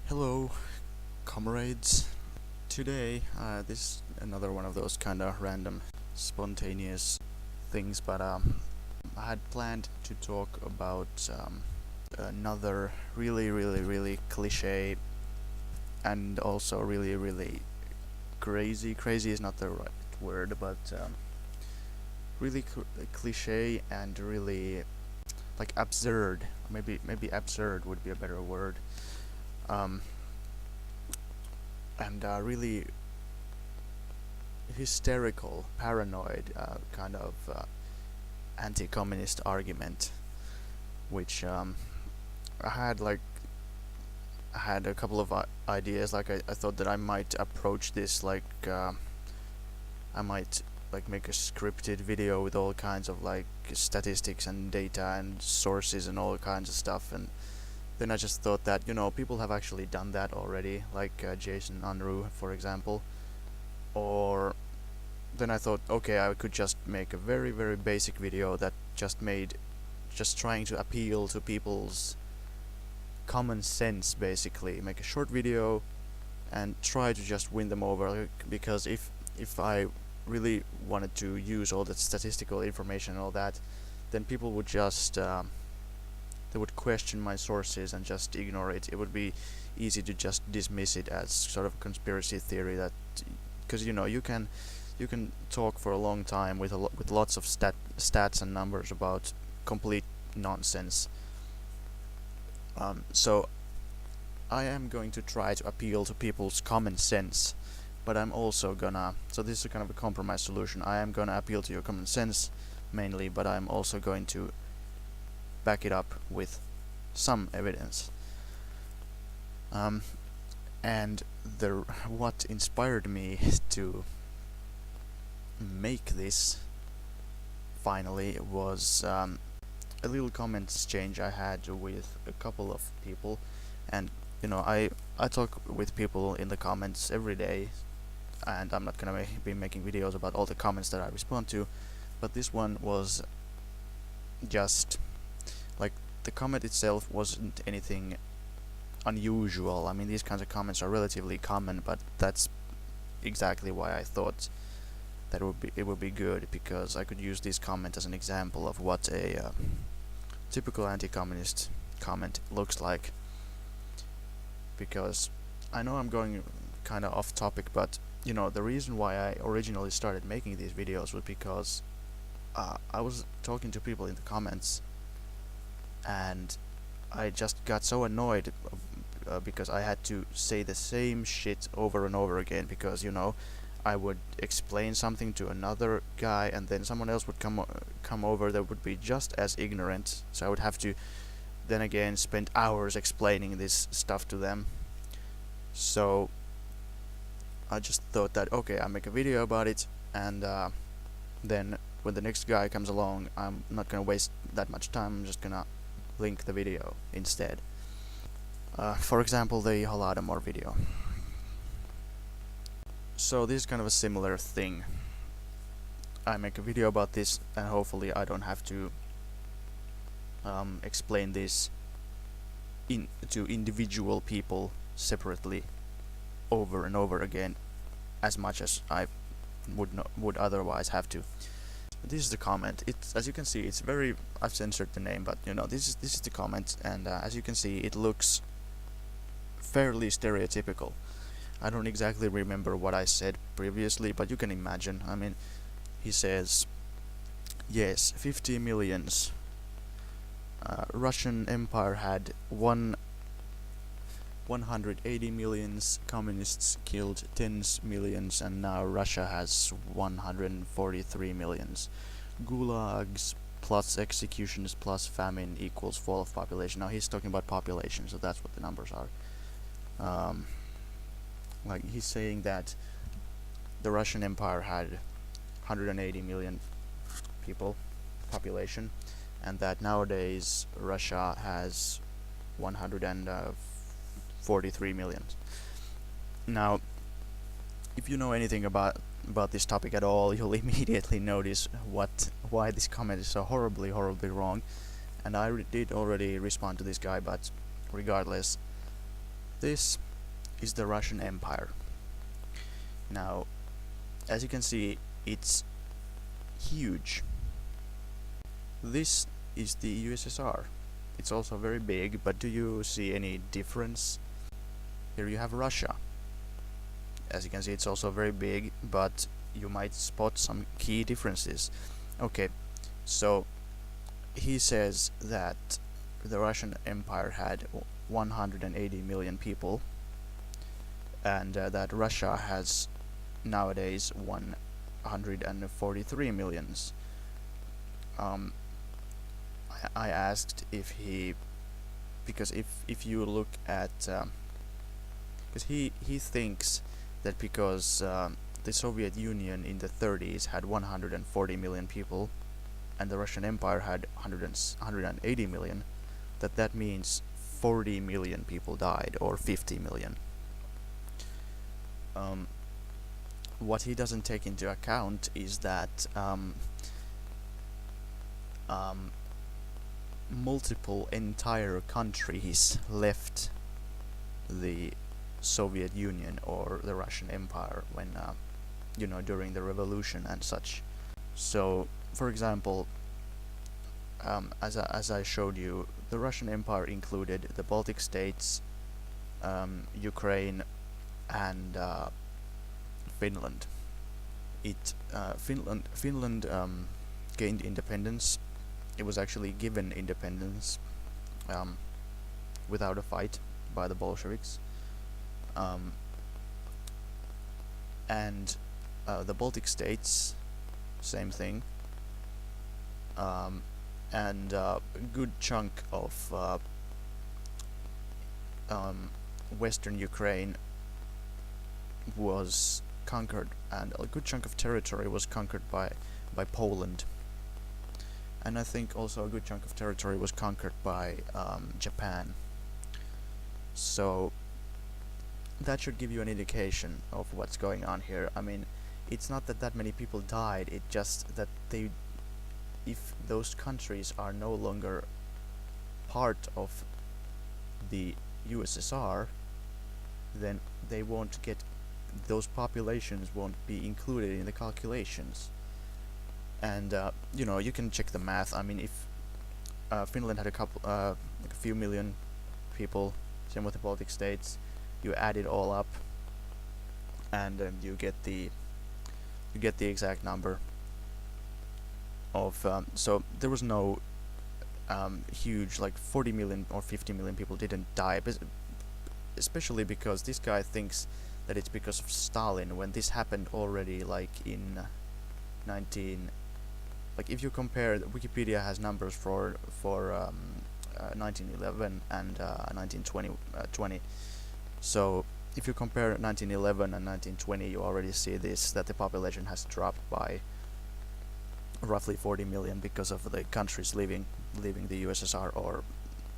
Hello, comrades. Today, this is another one of those kind of random, spontaneous things, but I had planned to talk about another really cliche and also really crazy. Crazy is not the right word, but really cliche and really like absurd. Maybe absurd would be a better word. Um, and really hysterical, paranoid kind of anti-communist argument, which I had a couple of ideas. Like I thought that I might approach this like I might like make a scripted video with all kinds of like statistics and data and sources and all kinds of stuff, and then I just thought that people have actually done that already, like Jason Unruh, for example. Or then I thought, okay, I could just make a very basic video that just trying to appeal to people's common sense, basically. Make a short video and try to just win them over, because if I really wanted to use all that statistical information and all that, then people would just they would question my sources and just ignore it. It would be easy to just dismiss it as sort of a conspiracy theory, that because you can talk for a long time with with lots of stats and numbers about complete nonsense. So I am going to try to appeal to people's common sense, but I'm also gonna, so this is a kind of a compromise solution. I am gonna appeal to your common sense mainly, but I'm also going to back it up with some evidence. And what inspired me to make this finally was a little comment exchange I had with a couple of people. And I talk with people in the comments every day, and I'm not gonna be making videos about all the comments that I respond to, but this one was just like, the comment itself wasn't anything unusual. I mean, these kinds of comments are relatively common, but that's exactly why I thought that it would be good, because I could use this comment as an example of what a typical anti-communist comment looks like. Because I know I'm going kind of off topic, but the reason why I originally started making these videos was because I was talking to people in the comments, and I just got so annoyed because I had to say the same shit over and over again, because I would explain something to another guy, and then someone else would come over that would be just as ignorant, so I would have to then again spend hours explaining this stuff to them. So I just thought that, okay, I'll make a video about it, and then when the next guy comes along, I'm not gonna waste that much time. I'm just gonna link the video instead. For example, the Holodomor video. So this is kind of a similar thing. I make a video about this, and hopefully I don't have to explain this to individual people separately over and over again as much as I would otherwise have to. This is the comment. It's, as you can see, it's very, I've censored the name, but this is the comment, and as you can see, it looks fairly stereotypical. I don't exactly remember what I said previously, but you can imagine. I mean, he says, yes, 50 millions. Russian Empire had 180 millions, communists killed tens millions, and now Russia has 143 millions. Gulags plus executions plus famine equals fall of population. Now he's talking about population, so that's what the numbers are. Like, he's saying that the Russian Empire had 180 million people, population, and that nowadays Russia has 143 million. Now, if you know anything about this topic at all, you'll immediately notice why this comment is so horribly wrong. And I did already respond to this guy, but regardless, This is the Russian Empire. Now, as you can see, it's huge. This is the USSR. It's also very big, but do you see any difference? Here you have Russia. As you can see, it's also very big, but you might spot some key differences. Okay, so he says that the Russian Empire had 180 million people, and that Russia has nowadays 143 millions. I asked if he, because if you look at, because he thinks that because the Soviet Union in the 30s had 140 million people, and the Russian Empire had 180 million, that means 40 million people died, or 50 million. What he doesn't take into account is that multiple entire countries left the Soviet Union or the Russian Empire when during the revolution and such. So, for example, as I showed you, the Russian Empire included the Baltic states, Ukraine, and Finland. Finland gained independence. It was actually given independence without a fight by the Bolsheviks. And the Baltic states, same thing. And a good chunk of Western Ukraine was conquered, and a good chunk of territory was conquered by Poland. And I think also a good chunk of territory was conquered by Japan. So that should give you an indication of what's going on here. I mean, it's not that many people died, it's just that if those countries are no longer part of the USSR, then they won't get, those populations won't be included in the calculations. And you can check the math. I mean, if Finland had a few million people, same with the Baltic states, you add it all up, and you get the exact number of. So there was no huge, like 40 million or 50 million people didn't die, especially because this guy thinks that it's because of Stalin, when this happened already like in 19. Like if you compare, Wikipedia has numbers for 1911 and 1920. So if you compare 1911 and 1920, you already see this, that the population has dropped by roughly 40 million because of the countries leaving the USSR or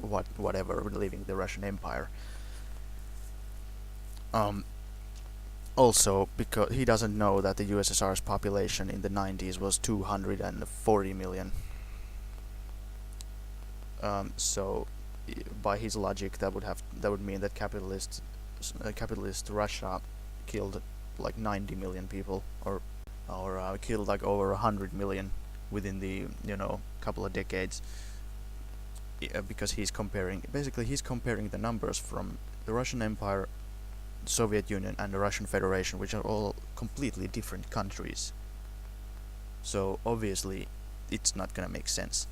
whatever, leaving the Russian Empire. Also, because he doesn't know that the USSR's population in the 90s was 240 million. So, by his logic, that would mean that capitalist Russia killed like 90 million people, or killed like over 100 million within the couple of decades. Because he's comparing the numbers from the Russian Empire, Soviet Union, and the Russian Federation, which are all completely different countries. So obviously it's not gonna make sense.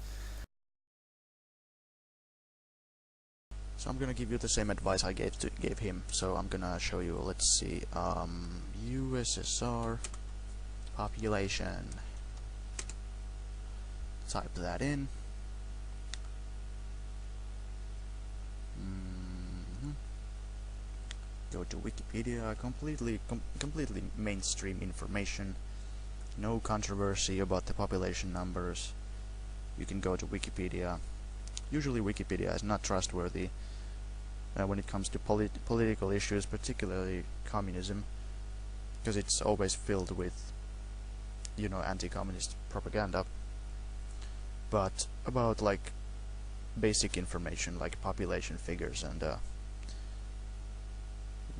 So I'm gonna give you the same advice I gave him. So I'm gonna show you, let's see, USSR population. Type that in. Go to Wikipedia, completely mainstream information, no controversy about the population numbers. You can go to Wikipedia. Usually Wikipedia is not trustworthy when it comes to political issues, particularly communism, because it's always filled with anti-communist propaganda. But about like basic information like population figures and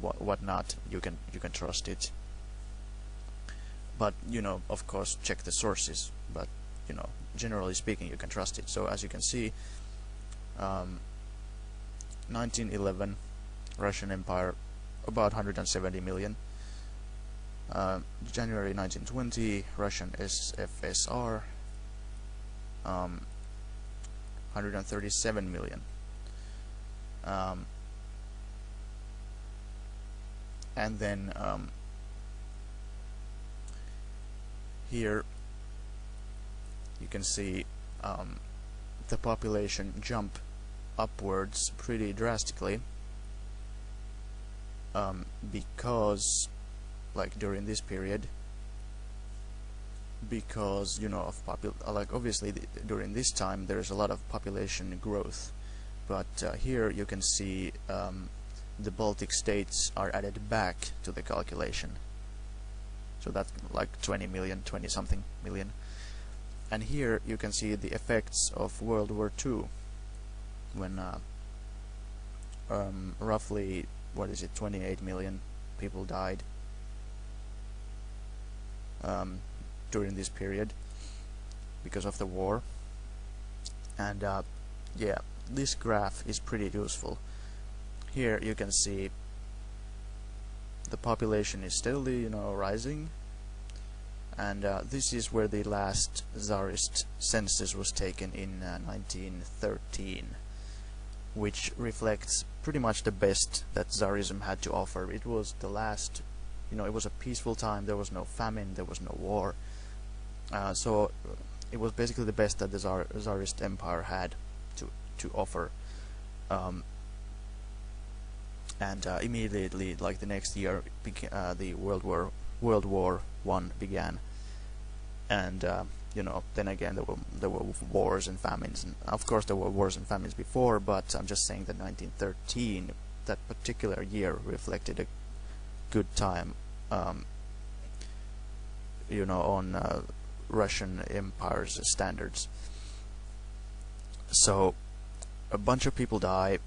whatnot, you can trust it. But of course, check the sources. But generally speaking, you can trust it. So as you can see, 1911, Russian Empire, about 170 million. January 1920, Russian SFSR, 137 million. And then here you can see the population jump upwards pretty drastically, because like during this period, because of obviously during this time there is a lot of population growth, but here you can see the Baltic states are added back to the calculation, so that's like 20 something million. And here you can see the effects of World War II, when roughly 28 million people died during this period because of the war. And yeah, this graph is pretty useful. Here you can see the population is steadily rising, and this is where the last Tsarist census was taken in 1913, which reflects pretty much the best that Tsarism had to offer. It was the last, it was a peaceful time. There was no famine, there was no war, so it was basically the best that the Tsarist Empire had to offer. And immediately, like the next year, the World War I began, and then again there were wars and famines, and of course there were wars and famines before, but I'm just saying that 1913, that particular year, reflected a good time, on Russian Empire's standards. So a bunch of people die,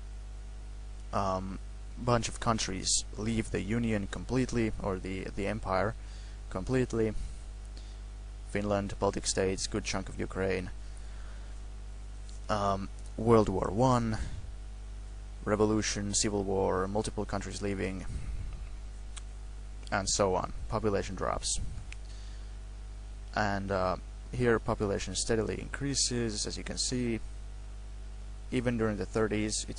bunch of countries leave the Union completely, or the Empire completely. Finland, Baltic states, good chunk of Ukraine. World War I, revolution, civil war, multiple countries leaving, and so on. Population drops. And here population steadily increases, as you can see. Even during the 30s, it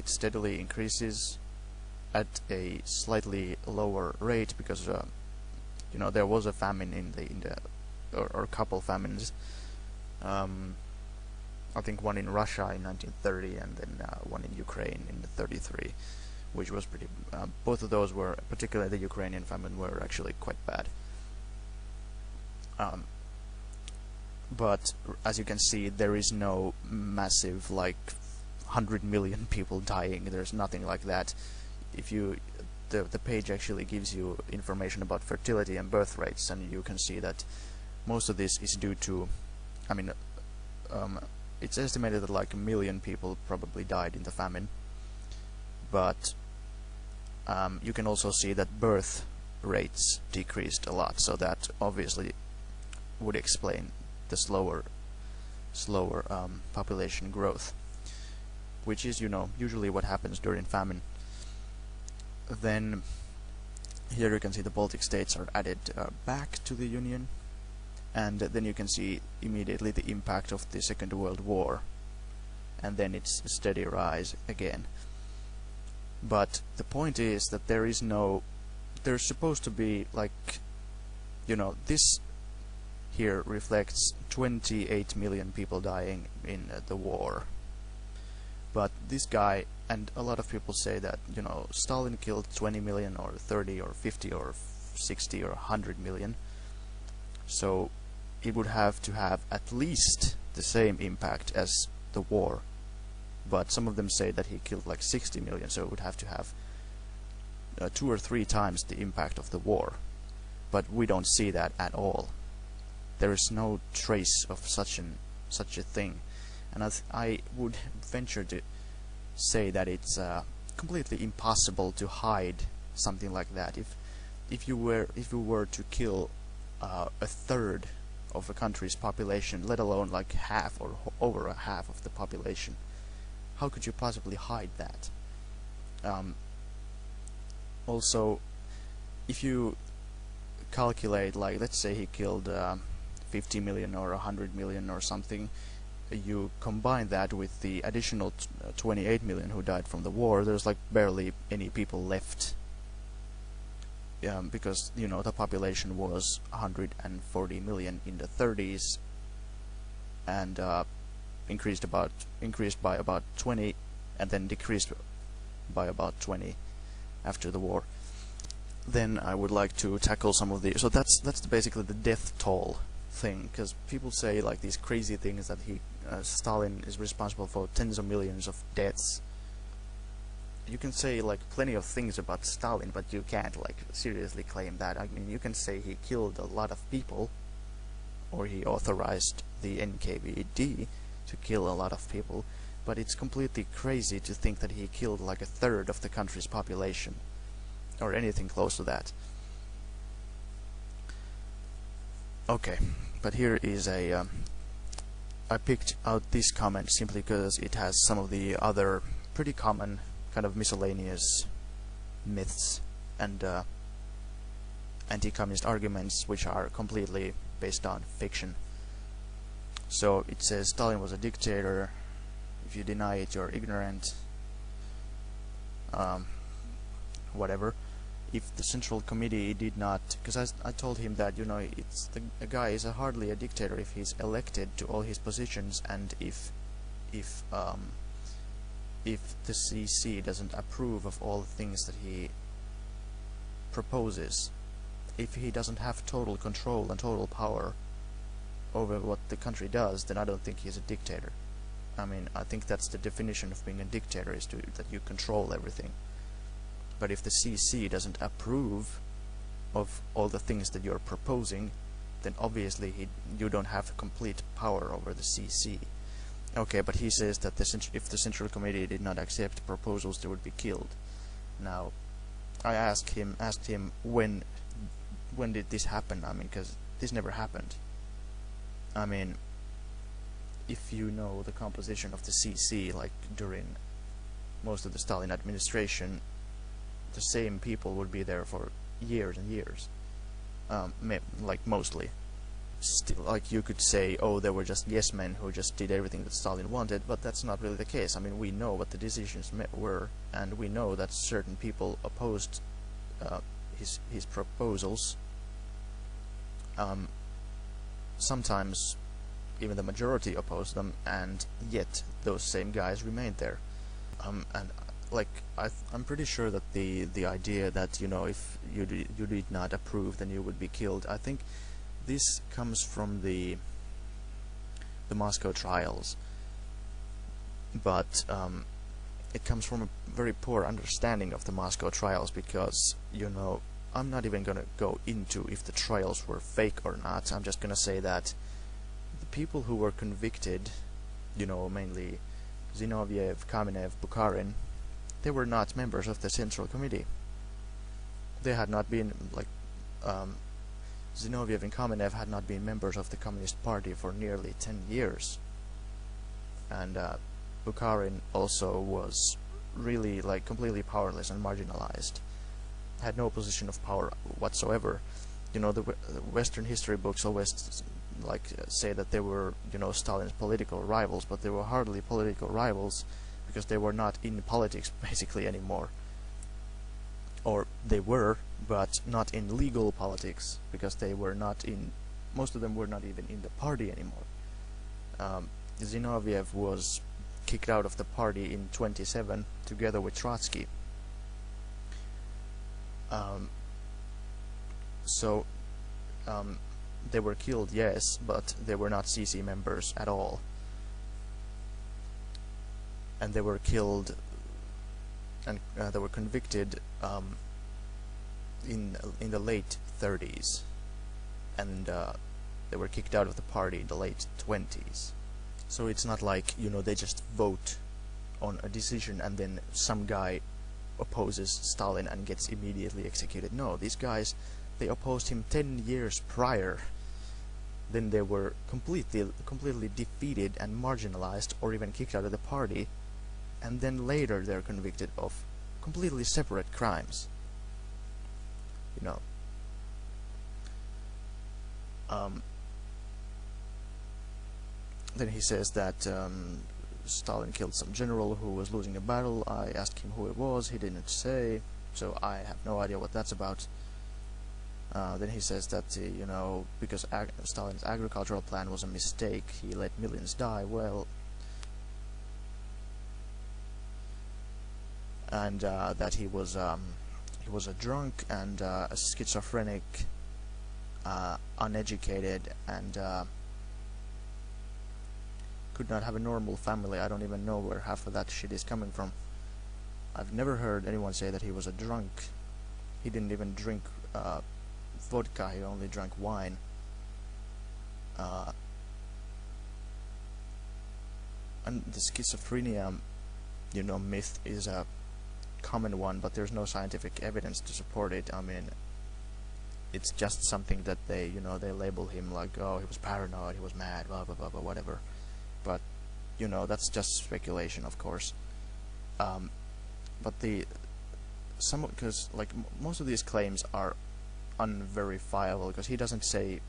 steadily increases at a slightly lower rate, because there was a famine in the or a couple famines. I think one in Russia in 1930, and then one in Ukraine in 33, which was pretty. Both of those were, particularly the Ukrainian famine, were actually quite bad. But as you can see, there is no massive 100 million people dying. There's nothing like that. If the page actually gives you information about fertility and birth rates, and you can see that most of this is due to, it's estimated that 1 million people probably died in the famine, but you can also see that birth rates decreased a lot, so that obviously would explain the slower population growth, which is usually what happens during famine. Then here you can see the Baltic states are added back to the Union, and then you can see immediately the impact of the Second World War, and then it's a steady rise again. But the point is that there's supposed to be this here reflects 28 million people dying in the war. But this guy, and a lot of people say that Stalin killed 20 million or 30 or 50 or 60 or 100 million, so it would have to have at least the same impact as the war. But some of them say that he killed 60 million, so it would have to have 2 or 3 times the impact of the war. But we don't see that at all. There is no trace of such a thing, and I would venture to say that it's completely impossible to hide something like that. If you were to kill a third of a country's population, let alone like half or over a half of the population, how could you possibly hide that? Also, if you calculate, like, let's say he killed 50 million or 100 million or something, you combine that with the additional 28 million who died from the war, there's like barely any people left. Because, you know, the population was 140 million in the 30s, and increased by about 20, and then decreased by about 20 after the war. Then I would like to tackle some of the... So that's basically the death toll thing, because people say like these crazy things that Stalin is responsible for tens of millions of deaths. You can say like plenty of things about Stalin, but you can't like seriously claim that. I mean, you can say he killed a lot of people, or he authorized the NKVD to kill a lot of people, but it's completely crazy to think that he killed like a third of the country's population, or anything close to that. Okay, but here is a... I picked out this comment simply because it has some of the other pretty common kind of miscellaneous myths and anti-communist arguments which are completely based on fiction. So it says Stalin was a dictator. If you deny it, you're ignorant. Whatever. If the Central Committee did not, because I told him that, you know, a guy is hardly a dictator if he's elected to all his positions, and if the CC doesn't approve of all the things that he proposes, if he doesn't have total control and total power over what the country does, then I don't think he's a dictator. I mean, I think that's the definition of being a dictator, is that you control everything. But if the CC doesn't approve of all the things that you're proposing, then obviously you don't have complete power over the CC. Okay, but he says that if the Central Committee did not accept proposals, they would be killed. Now, I asked him when did this happen? I mean, because this never happened. I mean, if you know the composition of the CC, like during most of the Stalin administration, the same people would be there for years and years, like mostly. Still, like you could say, oh, they were just yes men who just did everything that Stalin wanted, but that's not really the case. I mean, we know what the decisions were, and we know that certain people opposed his proposals. Sometimes even the majority opposed them, and yet those same guys remained there. And like I'm pretty sure that the idea that, you know, if you did not approve, then you would be killed, I think this comes from the Moscow trials, but it comes from a very poor understanding of the Moscow trials, because, you know, I'm not even gonna go into if the trials were fake or not. I'm just gonna say that the people who were convicted, you know, mainly Zinoviev, Kamenev, Bukharin, they were not members of the Central Committee. They had not been, like, Zinoviev and Kamenev had not been members of the Communist Party for nearly 10 years. And Bukharin also was really, like, completely powerless and marginalized. Had no position of power whatsoever. You know, the Western history books always, like, say that they were, you know, Stalin's political rivals, but they were hardly political rivals, because they were not in politics basically anymore. Or they were, but not in legal politics, because they were not in, most of them were not even in the party anymore. Zinoviev was kicked out of the party in 27 together with Trotsky. They were killed, yes, but they were not CC members at all. And they were killed, and they were convicted in the late 30s, and they were kicked out of the party in the late 20s. So it's not like, you know, they just vote on a decision and then some guy opposes Stalin and gets immediately executed. No, these guys, they opposed him 10 years prior. Then they were completely defeated and marginalized, or even kicked out of the party, and then later they're convicted of completely separate crimes. You know. Then he says that Stalin killed some general who was losing a battle. I asked him who it was. He didn't say, so I have no idea what that's about. Then he says that, you know, because Stalin's agricultural plan was a mistake, he let millions die. Well, and that he was a drunk and a schizophrenic, uneducated, and could not have a normal family. I don't even know where half of that shit is coming from. I've never heard anyone say that he was a drunk. He didn't even drink vodka, he only drank wine. And the schizophrenia, you know, myth is a common one, but there's no scientific evidence to support it. I mean, it's just something that they, you know, they label him like, oh, he was paranoid, he was mad, blah blah blah blah, whatever. But, you know, that's just speculation, of course. But because like most of these claims are unverifiable, because he doesn't say,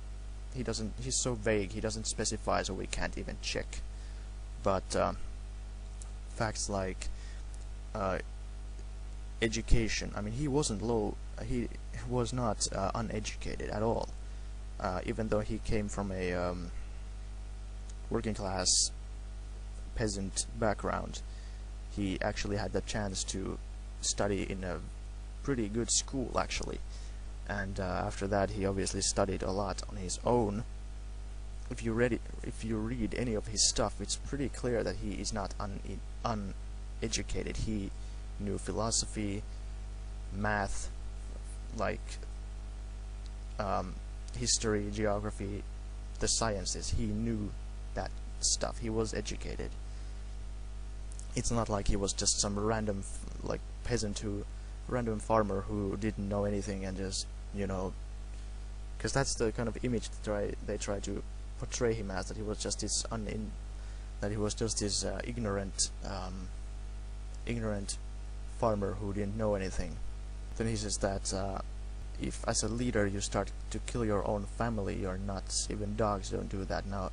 he's so vague, he doesn't specify, so we can't even check. But facts like education, I mean, he was not uneducated at all, even though he came from a working class peasant background. He actually had the chance to study in a pretty good school, actually, and after that he obviously studied a lot on his own. If you read any of his stuff, it's pretty clear that he is not uneducated. He knew philosophy, math, like history, geography, the sciences. He knew that stuff. He was educated. It's not like he was just some random random farmer who didn't know anything and just, you know, because that's the kind of image they try to portray him as, that he was just this ignorant farmer who didn't know anything. Then he says that if as a leader you start to kill your own family, you're nuts. Even dogs don't do that. Now,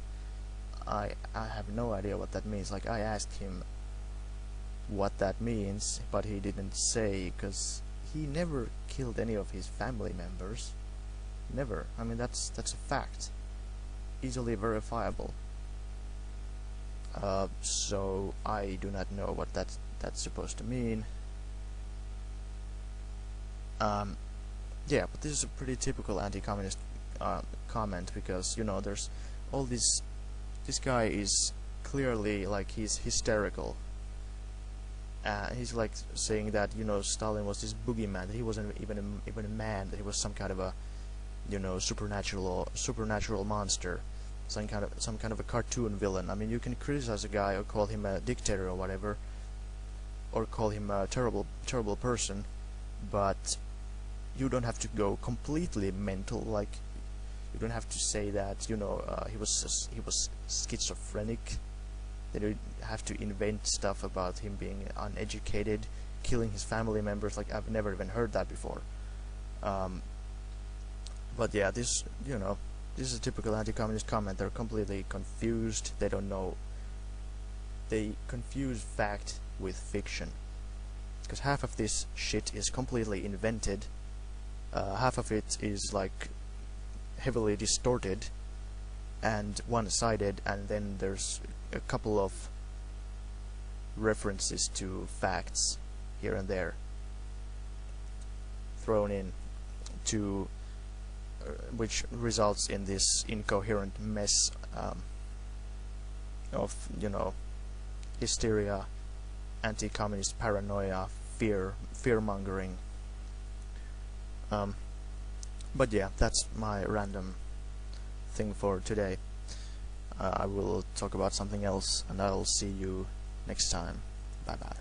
I have no idea what that means. Like, I asked him what that means, but he didn't say, because he never killed any of his family members. Never. I mean, that's a fact, easily verifiable. So I do not know what that's supposed to mean. Yeah, but this is a pretty typical anti-communist comment, because, you know, there's all this. This guy is clearly, like, he's hysterical. He's like saying that, you know, Stalin was this boogeyman, that he wasn't even a man, that he was some kind of a, you know, supernatural monster, some kind of a cartoon villain. I mean, you can criticize a guy or call him a dictator or whatever, or call him a terrible person, but you don't have to go completely mental. Like, you don't have to say that, you know, he was schizophrenic. They don't have to invent stuff about him being uneducated, killing his family members. Like, I've never even heard that before. But yeah, this, you know, this is a typical anti-communist comment. They're completely confused. They don't know. They confuse fact with fiction, because half of this shit is completely invented. Half of it is like heavily distorted and one-sided, and then there's a couple of references to facts here and there thrown in to which results in this incoherent mess of, you know, hysteria, anti-communist paranoia, fear-mongering. But yeah, that's my random thing for today. I will talk about something else, and I'll see you next time. Bye bye.